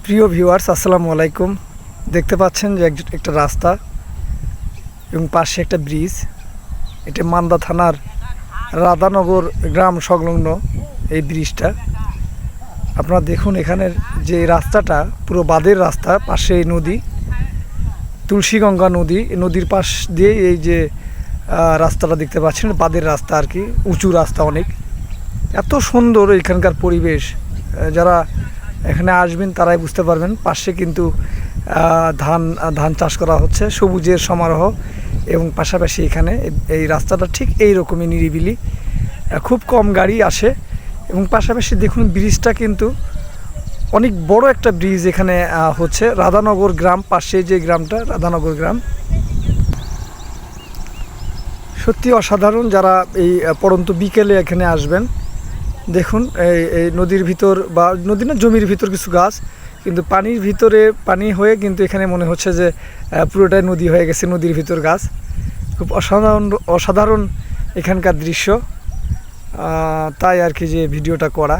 প্রিয় ভিউয়ার্স, আসসালামু আলাইকুম। দেখতে পাচ্ছেন যে একটা রাস্তা এবং পাশে একটা ব্রিজ। এটা মান্দা থানার রাধানগর গ্রাম সংলগ্ন এই ব্রিজটা। আপনারা দেখুন, এখানের যে রাস্তাটা পুরো বাঁধের রাস্তা, পাশে নদী, তুলসীগঙ্গা নদী। নদীর পাশ দিয়ে এই যে রাস্তাটা দেখতে পাচ্ছেন, বাঁধের রাস্তা আর কি, উঁচু রাস্তা অনেক। এত সুন্দর এখানকার পরিবেশ, যারা এখানে আসবেন তারাই বুঝতে পারবেন। পাশে কিন্তু ধান চাষ করা হচ্ছে, সবুজের সমারোহ, এবং পাশাপাশি এখানে এই রাস্তাটা ঠিক এই রকমই নিরিবিলি, খুব কম গাড়ি আসে। এবং পাশাপাশি দেখুন, ব্রিজটা কিন্তু অনেক বড় একটা ব্রিজ এখানে হচ্ছে। রাধানগর গ্রাম, পাশে যে গ্রামটা রাধানগর গ্রাম, সত্যি অসাধারণ। যারা এই পড়ন্ত বিকেলে এখানে আসবেন, দেখুন এই নদীর ভিতর, বা নদী না, জমির ভিতর কিছু গাছ, কিন্তু পানির ভিতরে পানি হয়ে কিন্তু এখানে মনে হচ্ছে যে পুরোটাই নদী হয়ে গেছে, নদীর ভিতর গাছ। খুব অসাধারণ এখানকার দৃশ্য। তাই আর কি যে ভিডিওটা করা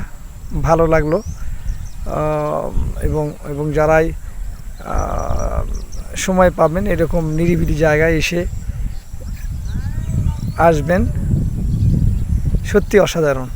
ভালো লাগলো। এবং যারাই সময় পাবেন এরকম নিরিবিলি জায়গায় এসে আসবেন, সত্যি অসাধারণ।